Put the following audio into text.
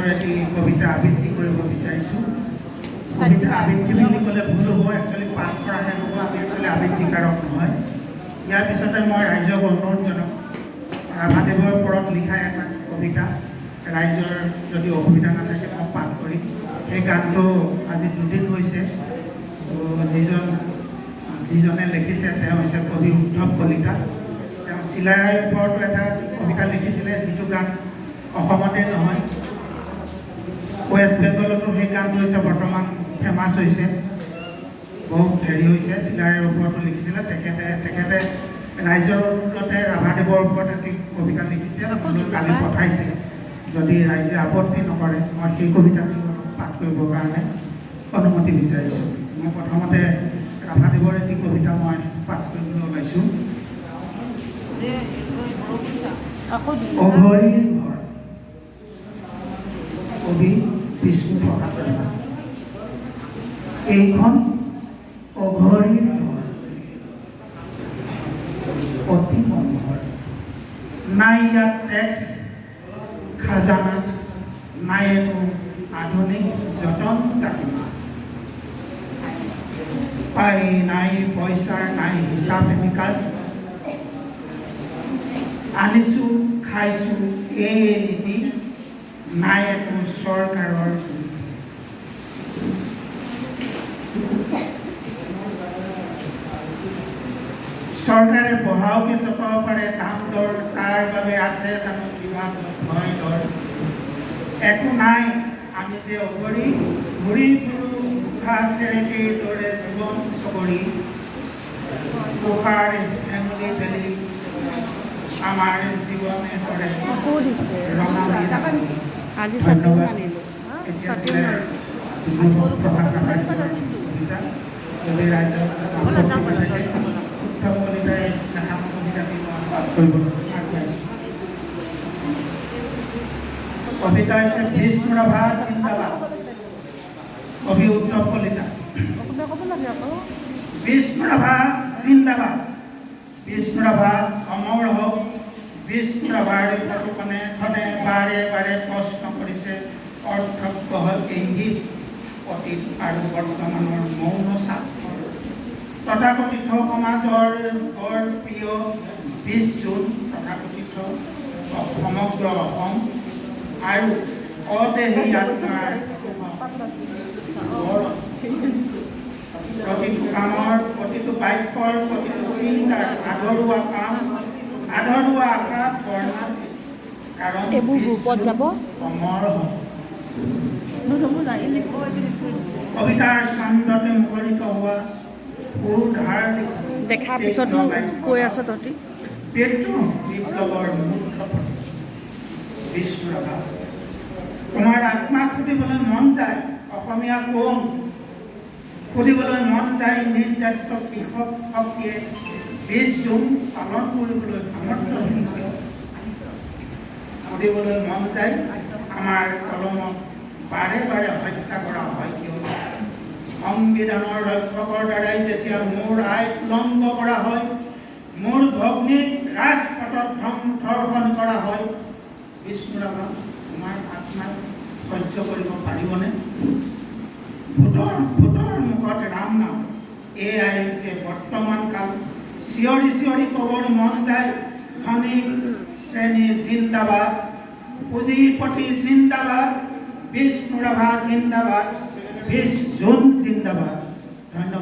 তেখেতৰ এটি কবিতা আবৃত্তি কৰিব বিচাৰিছোঁ। কবিতা আবৃত্তি বুলি ক'লে ভুল হ'ব, একচুৱেলি পাঠ কৰাহে হ'ব, আমি একচুৱেলি আবৃত্তিকাৰক নহয়। ইয়াৰ পিছতে মই ৰাইজক অনুৰোধ জনাম, ৰাভাদেৱৰ ওপৰত লিখা এটা কবিতা ৰাইজৰ যদি অসুবিধা নাথাকে মই পাঠ কৰিম। সেই গানটো আজি 2 দিন হৈছে। যিজনে লিখিছে তেওঁ হৈছে কবি উদ্ধৱ কলিতা। তেওঁ চিলাৰায়ৰ ওপৰতো এটা কবিতা লিখিছিলে, যিটো গান অসমতে নহয় ৱেষ্ট বেংগলতো সেই গানটো এতিয়া বৰ্তমান ফেমাছ হৈছে, বহুত হেৰি হৈছে। চিলাৰায়ৰ ওপৰতো লিখিছিলে তেখেতে ৰাইজৰ অনুৰোধতে ৰাভাদেৱৰ ওপৰত এটি কবিতা লিখিছে, কালি পঠাইছে। যদি ৰাইজে আপত্তি নকৰে মই সেই কবিতাটো পাঠ কৰিবৰ কাৰণে অনুমতি বিচাৰিছোঁ। মই প্ৰথমতে ৰাভাদেৱৰ এটি কবিতা মই পাঠ কৰিবলৈ ওলাইছোঁ। অঘৰীৰ ঘৰ, কবি বিষ্ণুপ্ৰসাদ ৰাভা। এইখন অঘৰীৰ ঘৰ, অতি মনোহৰ। নাই ইয়াত টেক্স খাজানা, নাই একো আধুনিক যতন জাতিমা। পাই নাই পইচাৰ, নাই হিচাপ নিকাচ। আনিছোঁ খাইছোঁ এই নীতি, নাই একো চৰকাৰৰ। চৰকাৰে বঢ়াওকে চপাব পাৰে দাম দৰ, তাৰ বাবে আছে জানো কিবা ভয় ডৰ। একো নাই আমি যে অঘৰী, ঘূৰি ফুৰো উশা চেৰেকীৰ দৰে জীৱন চবৰি। পোহাৰ হেঙুলি ফেলি আমাৰ জীৱনে কৰে ৰঙালী। ধন্যবাদ। এতিয়া আছিলে বিষ্ণুপ্ৰসাদ ৰাভাৰ কবিতা। যদি ৰাইজৰ উদ্ধৱ কলিতাই লেখা কবিতাটি মই পাঠ কৰিবলৈ আগবাঢ়িছোঁ। কবিতা হৈছে বিষ্ণু ৰাভা জিন্দাবাদ, কবি উদ্ধৱ কলিতা। বিষ্ণু ৰাভা জিন্দাবাদ, বিষ্ণু ৰাভা অমৰ হওক। বিষ্ণু ৰাভাৰ ফটোখনে বাৰে বাৰে প্ৰশ্ন কৰিছে অৰ্থবহ ইংগিত অতীত আৰু বৰ্তমানৰ মৌন চাপ। তথাকথিত সমাজৰ বৰ প্ৰিয় 20 জুন, তথাকথিত সমগ্ৰ অসম আৰু অদেহী আত্মাৰ প্ৰতিটো কামৰ, প্ৰতিটো বাক্যৰ, প্ৰতিটো চিন্তাৰ আধৰুৱা কাম, আধৰুৱা আশা বৰ্ণাতীত। কাৰণ অমৰ হওক। কবিতাৰ ছন্দতে মুখৰিত হোৱা সুৰ ধাৰ দেখাৰ পিছতো কৈ আছ তহঁতি বিপ্লৱৰ মুগ্ধ বিষ্ণু ৰাভা। তোমাৰ আত্মাক সুধিবলৈ মন যায় অসমীয়া কোন, সুধিবলৈ মন যায় নিৰ্যাতিত কৃষক শক্তিয়ে 20 জুন পালন কৰিবলৈ সামৰ্থ্যহীন কিয়। সুধিবলৈ মন যায় আমাৰ কলমক বাৰে বাৰে হত্যা কৰা হয় কিয়। সংবিধানৰ ৰক্ষকৰ দ্বাৰাই যেতিয়া মোৰ আইন উলংঘ কৰা হয়, মোৰ ভগ্নীক ৰাজপথত ধৰ্ষণ কৰা হয়, বিষ্ণু ৰাভা তোমাৰ আত্মাক সহ্য কৰিব পাৰিবনে। ভোটৰ মুখত ৰাম নাম, এয়াই যে বৰ্তমান কাল। চিঞৰি চিঞৰি ক'বৰ মন যায় ধনী শ্ৰেণী জিন্দাবাদ, পুঁজিপতি জিন্দাবাদ, বিষ্ণু ৰাভা জিন্দাবাদ, 20 জুন জিন্দাবাদ। ধন্যবাদ।